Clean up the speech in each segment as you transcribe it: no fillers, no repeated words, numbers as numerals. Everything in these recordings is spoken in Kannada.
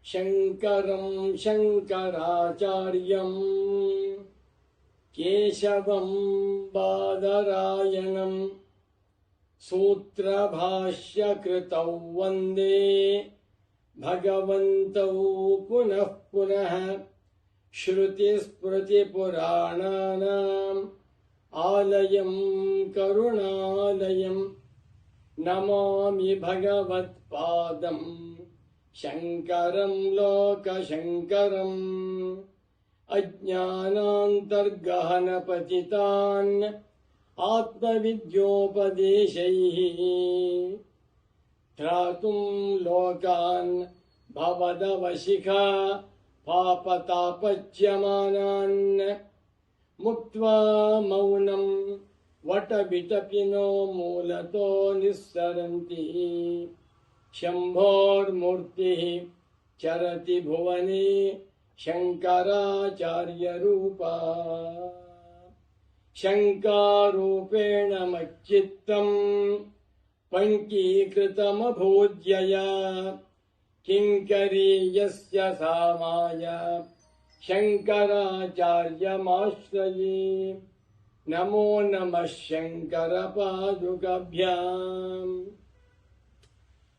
शङ्करं शङ्कराचार्यं केशवं बादरायणं सूत्रभाष्यकृतौ वन्दे भगवन्तौ पुनः पुनः श्रुतिस्मृतिपुराणानाम् आलयं करुणालयं नमामि भगवत्पादम् शङ्करं लोकशङ्करम् अज्ञानान्तर्गहनपतितान् आत्मविद्योपदेशैः त्रातुं लोकान् भवदवशिखा पापतापच्यमानान् मुक्त्वा मौनं वटविटपिनो मूलतो निस्सरन्ति शम्भोर्मूर्तिः चरति भुवने शङ्कराचार्यरूपा शङ्कारूपेण मच्चित्तं पङ्कीकृतमभूद्यया किङ्करीयस्य सामाय शङ्कराचार्यमाश्रये नमो नमः शङ्करपादुकाभ्याम्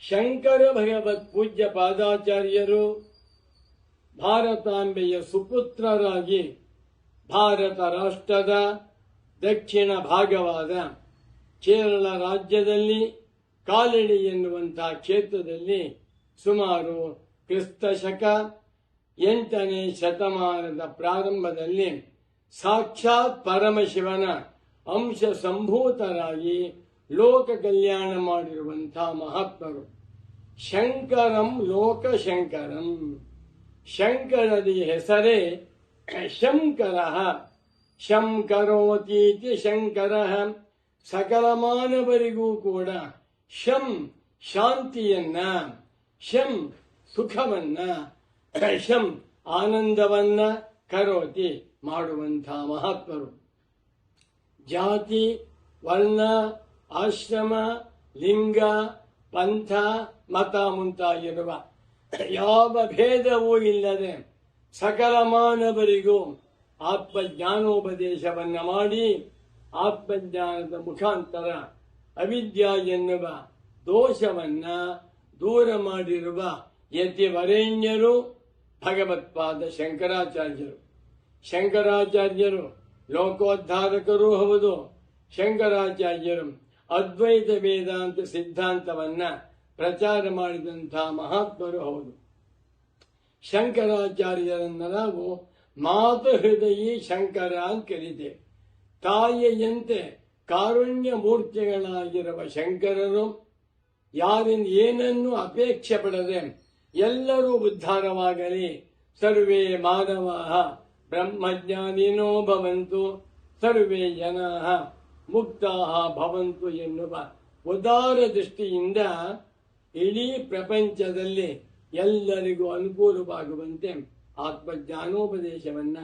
ಶಂಕರ ಭಗವತ್ ಪೂಜ್ಯ ಪಾದಾಚಾರ್ಯರು ಭಾರತಾಂಬೆಯ ಸುಪುತ್ರರಾಗಿ ಭಾರತ ರಾಷ್ಟ್ರದ ದಕ್ಷಿಣ ಭಾಗವಾದ ಕೇರಳ ರಾಜ್ಯದಲ್ಲಿ ಕಾಲಡಿ ಎನ್ನುವಂತಹ ಕ್ಷೇತ್ರದಲ್ಲಿ ಸುಮಾರು ಕ್ರಿಸ್ತಶಕ 8ನೇ ಶತಮಾನದ ಪ್ರಾರಂಭದಲ್ಲಿ ಸಾಕ್ಷಾತ್ ಪರಮಶಿವನ ಅಂಶ ಸಂಭೂತರಾಗಿ ಲೋಕ ಕಲ್ಯಾಣ ಮಾಡಿರುವಂತಹ ಮಹಾತ್ಮರು. ಶಂಕರಂ ಲೋಕಶಂಕರಂ, ಶಂಕರದ ಹೆಸರೇ ಶಂಕರ. ಶಂಕರೋತೀತಿ ಶಂಕರ, ಸಕಲ ಮಾನವರಿಗೂ ಕೂಡ ಶಂ ಶಾಂತಿಯನ್ನ, ಶಂ ಸುಖವನ್ನ, ಶಂ ಆನಂದವನ್ನ ಕರೋತಿ ಮಾಡುವಂತಹ ಮಹಾತ್ಮರು. ಜಾತಿ ವರ್ಣ ಆಶ್ರಮ ಲಿಂಗ ಪಂಥ ಮತ ಮುಂತಾಗಿರುವ ಯಾವ ಭೇದವೂ ಇಲ್ಲದೆ ಸಕಲ ಮಾನವರಿಗೂ ಆತ್ಮಜ್ಞಾನೋಪದೇಶವನ್ನ ಮಾಡಿ ಆತ್ಮಜ್ಞಾನದ ಮುಖಾಂತರ ಅವಿದ್ಯಾ ಎನ್ನುವ ದೋಷವನ್ನ ದೂರ ಮಾಡಿರುವ ಯತಿವರೇಣ್ಯರು ಭಗವತ್ಪಾದ ಶಂಕರಾಚಾರ್ಯರು. ಶಂಕರಾಚಾರ್ಯರು ಲೋಕೋದ್ಧಾರಕರೂ ಹೌದು. ಶಂಕರಾಚಾರ್ಯರು ಅದ್ವೈತ ವೇದಾಂತ ಸಿದ್ಧಾಂತವನ್ನ ಪ್ರಚಾರ ಮಾಡಿದಂತಹ ಮಹಾತ್ಮರು ಹೌದು. ಶಂಕರಾಚಾರ್ಯರನ್ನ ನಾವು ಮಾತು ಹೃದಯಿ ಶಂಕರ ಅಂತ ಕರೀತೇವೆ. ತಾಯಿಯಂತೆ ಕಾರುಣ್ಯ ಮೂರ್ತಿಗಳಾಗಿರುವ ಶಂಕರರು ಯಾರಿಂದ ಏನನ್ನೂ ಅಪೇಕ್ಷೆ ಪಡದೆ ಎಲ್ಲರೂ ಉದ್ಧಾರವಾಗಲಿ, ಸರ್ವೇ ಮಾನವಾಃ ಬ್ರಹ್ಮಜ್ಞಾನಿನೋ ಭವಂತು, ಸರ್ವೇ ಜನಾಃ ಮುಕ್ತಾಃ ಭವಂತು ಎನ್ನುವ ಉದಾರ ದೃಷ್ಟಿಯಿಂದ ಇಡೀ ಪ್ರಪಂಚದಲ್ಲಿ ಎಲ್ಲರಿಗೂ ಅನುಕೂಲವಾಗುವಂತೆ ಆತ್ಮಜ್ಞಾನೋಪದೇಶವನ್ನ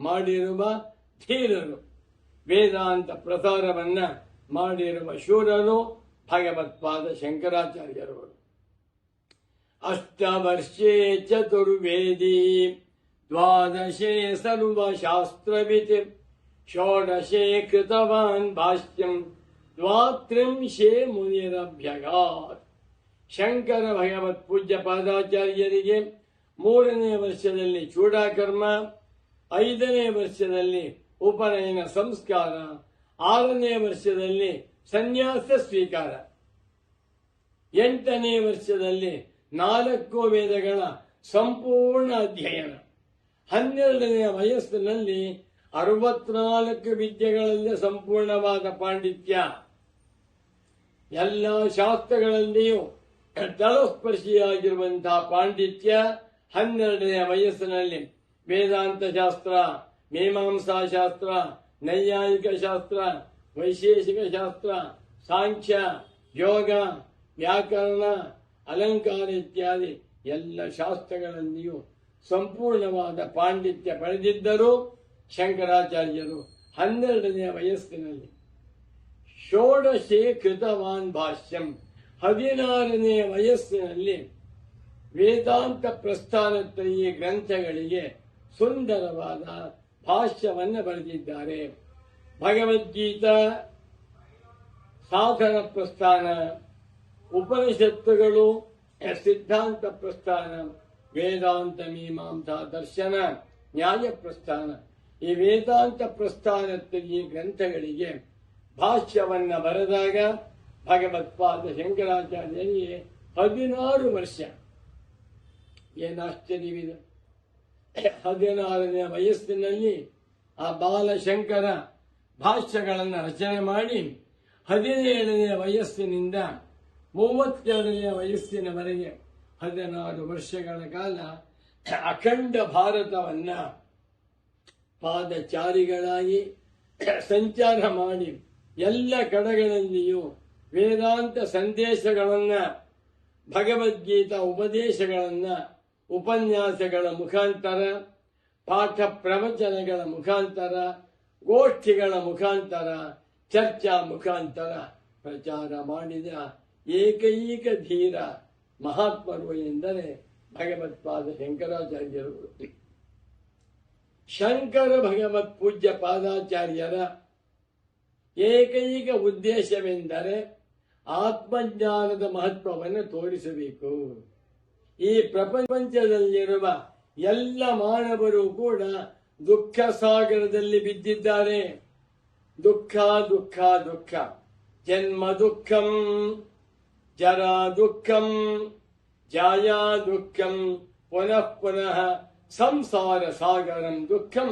ಮಾಡಿರುವ ಧೀರರು, ವೇದಾಂತ ಪ್ರಸಾರವನ್ನ ಮಾಡಿರುವ ಶೂರರು ಭಗವತ್ಪಾದ ಶಂಕರಾಚಾರ್ಯರು. ಅಷ್ಟವರ್ಷೇ ಚತುರ್ವೇದಿ, ದ್ವಾದಶೇ ಸರ್ವಶಾಸ್ತ್ರವಿತ್, ಷೋಡಶೇ ಕೃತವಾನ್ ಭಾಷ್ಯಂ, ದ್ವಾತ್ರಿಂಶೇ ಮುನಿರಭ್ಯಗಾತ್. ಶಂಕರ ಭಗವತ್ ಪೂಜ್ಯ ಪಾದಾಚಾರ್ಯರಿಗೆ 3ನೇ ವರ್ಷದಲ್ಲಿ ಚೂಡಾಕರ್ಮ, 5ನೇ ವರ್ಷದಲ್ಲಿ ಉಪನಯನ ಸಂಸ್ಕಾರ, 6ನೇ ವರ್ಷದಲ್ಲಿ ಸನ್ಯಾಸ ಸ್ವೀಕಾರ, 8ನೇ ವರ್ಷದಲ್ಲಿ 4 ವೇದಗಳ ಸಂಪೂರ್ಣ ಅಧ್ಯಯನ, 12ನೇ ವಯಸ್ಸಿನಲ್ಲಿ 64 ವಿದ್ಯೆಗಳಲ್ಲಿ ಸಂಪೂರ್ಣವಾದ ಪಾಂಡಿತ್ಯ, ಎಲ್ಲ ಶಾಸ್ತ್ರಗಳಲ್ಲಿಯೂ ತಳಸ್ಪರ್ಶಿಯಾಗಿರುವಂತಹ ಪಾಂಡಿತ್ಯ 12ನೇ ವಯಸ್ಸಿನಲ್ಲಿ ವೇದಾಂತ ಶಾಸ್ತ್ರ, ಮೀಮಾಂಸಾ ಶಾಸ್ತ್ರ, ನೈಯಾಯಿಕ ಶಾಸ್ತ್ರ, ವೈಶೇಷಿಕ ಶಾಸ್ತ್ರ, ಸಾಂಖ್ಯ, ಯೋಗ, ವ್ಯಾಕರಣ, ಅಲಂಕಾರ ಇತ್ಯಾದಿ ಎಲ್ಲ ಶಾಸ್ತ್ರಗಳಲ್ಲಿಯೂ ಸಂಪೂರ್ಣವಾದ ಪಾಂಡಿತ್ಯ ಪಡೆದಿದ್ದರು ಶಂಕರಾಚಾರ್ಯರು 12ನೇ ವಯಸ್ಸಿನಲ್ಲಿ. ಷೋಡಶೇ ಕೃತವಾನ್ ಭಾಷ್ಯಂ, 16ನೇ ವಯಸ್ಸಿನಲ್ಲಿ ವೇದಾಂತ ಪ್ರಸ್ಥಾನತ್ರಯೀ ಗ್ರಂಥಗಳಿಗೆ ಸುಂದರವಾದ ಭಾಷ್ಯವನ್ನು ಬರೆದಿದ್ದಾರೆ. ಭಗವದ್ಗೀತಾ ಸಾಧನ ಪ್ರಸ್ಥಾನ, ಉಪನಿಷತ್ತುಗಳು ಸಿದ್ಧಾಂತ ಪ್ರಸ್ಥಾನ, ವೇದಾಂತ ಮೀಮಾಂಸಾ ದರ್ಶನ ನ್ಯಾಯ ಪ್ರಸ್ಥಾನ. ಈ ವೇದಾಂತ ಪ್ರಸ್ಥಾನತ್ರಯೀ ಗ್ರಂಥಗಳಿಗೆ ಭಾಷ್ಯವನ್ನ ಬರೆದಾಗ ಭಗವತ್ಪಾದ ಶಂಕರಾಚಾರ್ಯರಿಗೆ 16 ವರ್ಷ. ಏನಾಶ್ಚರ್ಯವಿದೆ! 16ನೇ ವಯಸ್ಸಿನಲ್ಲಿ ಆ ಬಾಲಶಂಕರ ಭಾಷ್ಯಗಳನ್ನು ರಚನೆ ಮಾಡಿ 17ನೇ ವಯಸ್ಸಿನಿಂದ 32ನೇ ವಯಸ್ಸಿನವರೆಗೆ 16 ವರ್ಷಗಳ ಕಾಲ ಅಖಂಡ ಭಾರತವನ್ನ ಪಾದಚಾರಿಗಳಾಗಿ ಸಂಚಾರ ಮಾಡಿ ಎಲ್ಲ ಕಡೆಗಳಲ್ಲಿಯೂ ವೇದಾಂತ ಸಂದೇಶಗಳನ್ನ, ಭಗವದ್ಗೀತಾ ಉಪದೇಶಗಳನ್ನ ಉಪನ್ಯಾಸಗಳ ಮುಖಾಂತರ, ಪಾಠ ಪ್ರವಚನಗಳ ಮುಖಾಂತರ, ಗೋಷ್ಠಿಗಳ ಮುಖಾಂತರ, ಚರ್ಚಾ ಮುಖಾಂತರ ಪ್ರಚಾರ ಮಾಡಿದ ಏಕೈಕ ಧೀರ ಮಹಾತ್ಮರು ಎಂದರೆ ಭಗವತ್ಪಾದ ಶಂಕರಾಚಾರ್ಯರು. ಶಂಕರ ಭಗವತ್ ಪೂಜ್ಯ ಪಾದಾಚಾರ್ಯರ ಏಕೈಕ ಉದ್ದೇಶವೆಂದರೆ ಆತ್ಮಜ್ಞಾನದ ಮಹತ್ವವನ್ನು ತೋರಿಸಬೇಕು. ಈ ಪ್ರಪಂಚದಲ್ಲಿರುವ ಎಲ್ಲ ಮಾನವರು ಕೂಡ ದುಃಖ ಸಾಗರದಲ್ಲಿ ಬಿದ್ದಿದ್ದಾರೆ. ದುಃಖ ದುಃಖ ದುಃಖ, ಜನ್ಮ ದುಃಖಂ, ಜರಾ ದುಃಖಂ, ಜಾಯಾ ದುಃಖಂ, ಪುನಃ ಪುನಃ ಸಂಸಾರ ಸಾಗರಂ ದುಃಖಂ,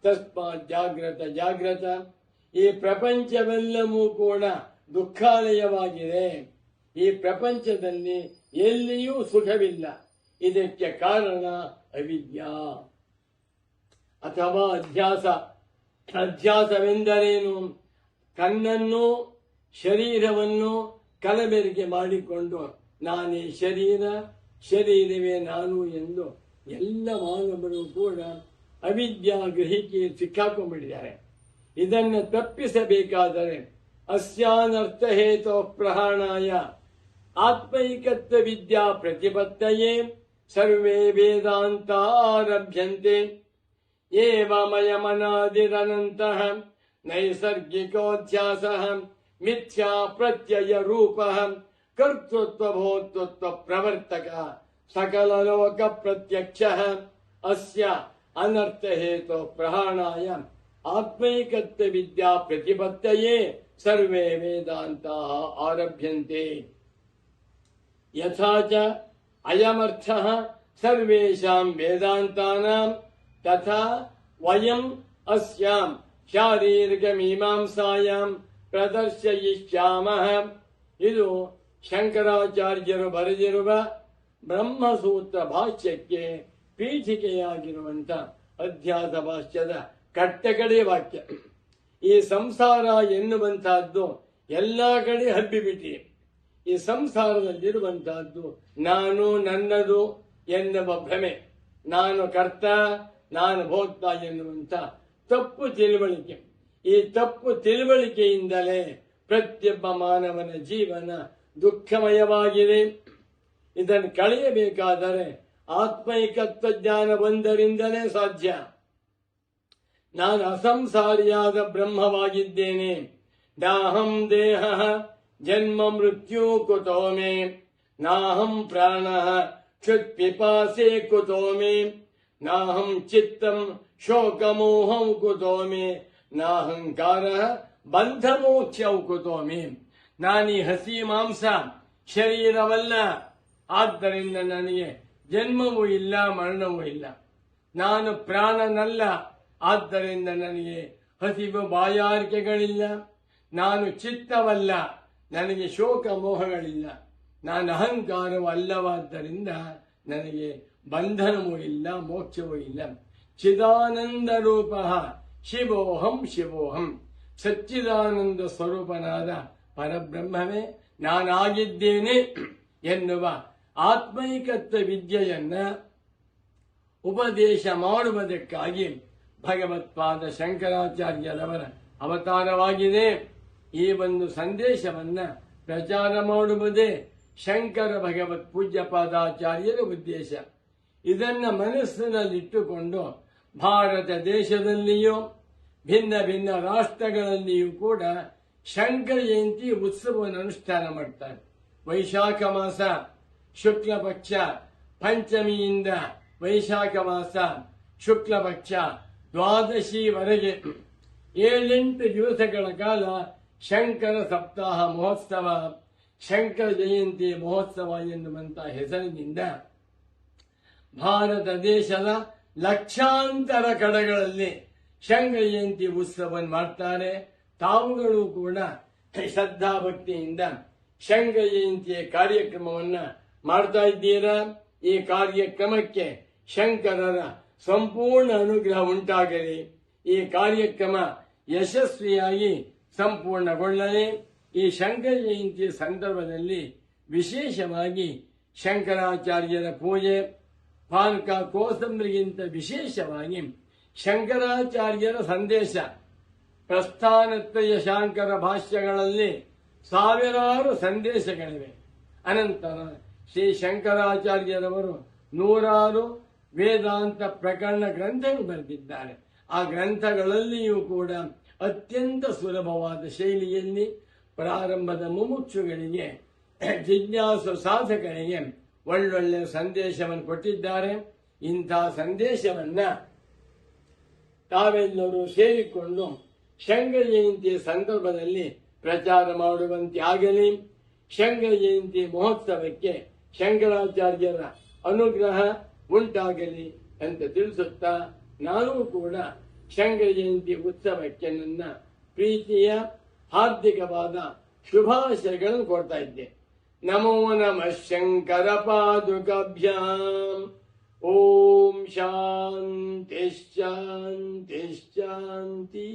ತಸ್ಮಾತ್ ಜಾಗ್ರತ ಜಾಗ್ರತ. ಈ ಪ್ರಪಂಚವೆಲ್ಲವೂ ಕೂಡ ದುಃಖಾಲಯವಾಗಿದೆ. ಈ ಪ್ರಪಂಚದಲ್ಲಿ ಎಲ್ಲಿಯೂ ಸುಖವಿಲ್ಲ. ಇದಕ್ಕೆ ಕಾರಣ ಅವಿದ್ಯಾ ಅಥವಾ ಅಧ್ಯಾಸ. ಅಧ್ಯಾಸವೆಂದರೇನು? ಕಣ್ಣನ್ನು, ಶರೀರವನ್ನು ಕಲಬೆರಕೆ ಮಾಡಿಕೊಂಡು ನಾನೇ ಶರೀರ, ಶರೀರವೇ ನಾನು ಎಂದು ಎಲ್ಲ ಮಾನವರು ಕೂಡ ಅವಿದ್ಯಾ ಗ್ರಹಿಕೆ ಸಿಕ್ಕಾಕೊಂಡ್ಬಿಟ್ಟಿದ್ದಾರೆ. ಇದನ್ನು ತಪ್ಪಿಸಬೇಕಾದರೆ ಅಸ್ಯಾನರ್ಥ ಹೇತೋ ಪ್ರಹಾಣಾಯ ಆತ್ಮೈಕತ್ವ ವಿದ್ಯಾ ಪ್ರತಿಪತ್ತಯೇ ಸರ್ವೇ ವೇದಾಂತ ಆರಭ್ಯಂತೆ. ಏವಮಯಮನಾದಿರನಂತಃ ನೈಸರ್ಗಿಕೋಧ್ಯಾಸಃ ಮಿಥ್ಯಾ ಪ್ರತ್ಯಯ ರೂಪಃ ಕರ್ತೃತ್ವ ಭೋಕ್ತೃತ್ವ ಪ್ರವರ್ತಕ ಸಕಲ ಲೋಕ ಪ್ರತ್ಯಕ್ಷಃ. ಅಸ್ಯ ಅನರ್ಥ ಹೇತೋ ಪ್ರಹಾಣಾಯ ಆತ್ಮೈಕತ್ವ ವಿದ್ಯಾ ಪ್ರತಿಪತ್ತಯೇ ಸರ್ವೇ ವೇದಾಂತ ಆರಭ್ಯಂತೆ. ಯಥಾ ಚ ಅಯಮರ್ಥಃ ಸರ್ವೇಷಾಂ ವೇದಾಂತಾನಾಂ ತಥಾ ವಯಂ ಅಸ್ಯಾಂ ಶಾರೀರಿಕ ಮೀಮಾಂಸಾಯಾಂ ಪ್ರದರ್ಶಯಿಷ್ಯಾಮಃ. ಇದು ಶಂಕರಾಚಾರ್ಯರು ಬರೆದಿರುವ ಬ್ರಹ್ಮಸೂತ್ರ ಭಾಷ್ಯಕ್ಕೆ ಪೀಠಿಕೆಯಾಗಿರುವಂತ ಅಧ್ಯಾಸ ಭಾಷ್ಯದ ಕಟ್ಟಕಡೆ ವಾಕ್ಯ. ಈ ಸಂಸಾರ ಎನ್ನುವಂತಹದ್ದು ಎಲ್ಲ ಕಡೆ ಹಬ್ಬಿಬಿಟ್ಟಿದೆ. ಈ ಸಂಸಾರದಲ್ಲಿರುವಂತಹದ್ದು ನಾನು, ನನ್ನದು ಎನ್ನುವ ಭ್ರಮೆ, ನಾನು ಕರ್ತ, ನಾನು ಭೋಕ್ತ ಎನ್ನುವಂತ ತಪ್ಪು ತಿಳುವಳಿಕೆ. ಈ ತಪ್ಪು ತಿಳುವಳಿಕೆಯಿಂದಲೇ ಪ್ರತಿಯೊಬ್ಬ ಮಾನವನ ಜೀವನ ದುಃಖಮಯವಾಗಿದೆ. ಇದನ್ನು ಕಳೆಯಬೇಕಾದರೆ ಆತ್ಮೈಕತ್ವ ಜ್ಞಾನ ಒಂದರಿಂದಲೇ ಸಾಧ್ಯ. ನಾನು ಅಸಂಸಾರಿಯಾದ ಬ್ರಹ್ಮವಾಗಿದ್ದೇನೆ. ನಾಹಂ ದೇಹ ಜನ್ಮ ಮೃತ್ಯು ಕುತೋ ಮೇ, ನಾಹಂ ಪ್ರಾಣ ಕ್ಷುತ್ ಪಿಪಾಸೆ ಕುತೋ ಮೇ, ನಾಹಂ ಚಿತ್ತಂ ಶೋಕಮೋಹಂ ಕುತೋ ಮೇ, ನಾಹಂಕಾರ ಬಂಧ ಮೋಕ್ಷಂ ಕುತೋ ಮೇ. ನಾನೀ ಹಸಿ ಮಾಂಸ ಶರೀರವಲ್ಲ, ಆದ್ದರಿಂದ ನನಗೆ ಜನ್ಮವೂ ಇಲ್ಲ, ಮರಣವೂ ಇಲ್ಲ. ನಾನು ಪ್ರಾಣನಲ್ಲ, ಆದ್ದರಿಂದ ನನಗೆ ಹಸಿವು ಬಾಯಾರಿಕೆಗಳಿಲ್ಲ. ನಾನು ಚಿತ್ತವಲ್ಲ, ನನಗೆ ಶೋಕ ಮೋಹಗಳಿಲ್ಲ. ನಾನು ಅಹಂಕಾರವೂ ಅಲ್ಲವಾದ್ದರಿಂದ ನನಗೆ ಬಂಧನವೂ ಇಲ್ಲ, ಮೋಕ್ಷವೂ ಇಲ್ಲ. ಚಿದಾನಂದ ರೂಪ ಶಿವೋಹಂ ಶಿವೋಹಂ. ಸಚ್ಚಿದಾನಂದ ಸ್ವರೂಪನಾದ ಪರಬ್ರಹ್ಮವೇ ನಾನಾಗಿದ್ದೇನೆ ಎನ್ನುವ ಆತ್ಮೈಕತ್ವ ವಿದ್ಯೆಯನ್ನ ಉಪದೇಶ ಮಾಡುವುದಕ್ಕಾಗಿ ಭಗವತ್ಪಾದ ಶಂಕರಾಚಾರ್ಯರವರ ಅವತಾರವಾಗಿದೆ. ಈ ಒಂದು ಸಂದೇಶವನ್ನ ಪ್ರಚಾರ ಮಾಡುವುದೇ ಶಂಕರ ಭಗವತ್ ಪೂಜ್ಯ ಪಾದಾಚಾರ್ಯರ ಉದ್ದೇಶ. ಇದನ್ನ ಮನಸ್ಸಿನಲ್ಲಿಟ್ಟುಕೊಂಡು ಭಾರತ ದೇಶದಲ್ಲಿಯೂ ಭಿನ್ನ ಭಿನ್ನ ರಾಷ್ಟ್ರಗಳಲ್ಲಿಯೂ ಕೂಡ ಶಂಕರ ಜಯಂತಿ ಉತ್ಸವವನ್ನು ಅನುಷ್ಠಾನ ಮಾಡ್ತಾರೆ. ವೈಶಾಖ ಮಾಸ ಶುಕ್ಲ ಪಕ್ಷ ಪಂಚಮಿಯಿಂದ ವೈಶಾಖ ಮಾಸ ಶುಕ್ಲ ಪಕ್ಷ ದ್ವಾದಶಿವರೆಗೆ 7-8 ದಿವಸಗಳ ಕಾಲ ಶಂಕರ ಸಪ್ತಾಹ ಮಹೋತ್ಸವ, ಶಂಕರ ಜಯಂತಿ ಮಹೋತ್ಸವ ಎನ್ನುವಂತ ಹೆಸರಿನಿಂದ ಭಾರತ ದೇಶದ ಲಕ್ಷಾಂತರ ಕಡೆಗಳಲ್ಲಿ ಶಂಕರ ಜಯಂತಿ ಉತ್ಸವವನ್ನು ಮಾಡ್ತಾರೆ. ತಾವುಗಳು ಕೂಡ ಶ್ರದ್ಧಾ ಭಕ್ತಿಯಿಂದ ಶಂಕರ ಜಯಂತಿಯ ಕಾರ್ಯಕ್ರಮವನ್ನ ಮಾಡ್ತಾ ಇದ್ದೀರಾ. ಈ ಕಾರ್ಯಕ್ರಮಕ್ಕೆ ಶಂಕರರ ಸಂಪೂರ್ಣ ಅನುಗ್ರಹ ಉಂಟಾಗಲಿ. ಈ ಕಾರ್ಯಕ್ರಮ ಯಶಸ್ವಿಯಾಗಿ ಸಂಪೂರ್ಣಗೊಳ್ಳಲಿ. ಈ ಶಂಕರ ಜಯಂತಿಯ ಸಂದರ್ಭದಲ್ಲಿ ವಿಶೇಷವಾಗಿ ಶಂಕರಾಚಾರ್ಯರ ಪೂಜೆ, ಪಾನಕ ಕೋಸಂಬರಿಗಿಂತ ವಿಶೇಷವಾಗಿ ಶಂಕರಾಚಾರ್ಯರ ಸಂದೇಶ, ಪ್ರಸ್ಥಾನತ್ರಯ ಶಾಂಕರ ಭಾಷ್ಯಗಳಲ್ಲಿ ಸಾವಿರಾರು ಸಂದೇಶಗಳಿವೆ. ಅನಂತರ ಶ್ರೀ ಶಂಕರಾಚಾರ್ಯರವರು 100 ವೇದಾಂತ ಪ್ರಕರಣ ಗ್ರಂಥಗಳು ಬರೆದಿದ್ದಾರೆ. ಆ ಗ್ರಂಥಗಳಲ್ಲಿಯೂ ಕೂಡ ಅತ್ಯಂತ ಸುಲಭವಾದ ಶೈಲಿಯಲ್ಲಿ ಪ್ರಾರಂಭದ ಮುಮುಕ್ಷುಗಳಿಗೆ, ಜಿಜ್ಞಾಸು ಸಾಧಕರಿಗೆ ಒಳ್ಳೊಳ್ಳೆ ಸಂದೇಶವನ್ನು ಕೊಟ್ಟಿದ್ದಾರೆ. ಇಂಥ ಸಂದೇಶವನ್ನ ತಾವೆಲ್ಲರೂ ಸೇರಿಕೊಂಡು ಶಂಕರ ಜಯಂತಿಯ ಸಂದರ್ಭದಲ್ಲಿ ಪ್ರಚಾರ ಮಾಡುವಂತೆ ಆಗಲಿ. ಶಂಕರ ಜಯಂತಿ ಮಹೋತ್ಸವಕ್ಕೆ ಶಂಕರಾಚಾರ್ಯರ ಅನುಗ್ರಹ ಉಂಟಾಗಲಿ ಅಂತ ತಿಳಿಸುತ್ತಾ ನಾನು ಕೂಡ ಶಂಕರ ಜಯಂತಿ ಉತ್ಸವಕ್ಕೆ ನನ್ನ ಪ್ರೀತಿಯ ಹಾರ್ದಿಕವಾದ ಶುಭಾಶಯಗಳನ್ನು ಕೊಡ್ತಾ ಇದ್ದೆ. ನಮೋ ನಮಃ ಶಂಕರ ಪಾದುಕಾಭ್ಯಾಂ. ಓಂ ಶಾಂತಿ ಶಾಂತಿ ಶಾಂತಿ.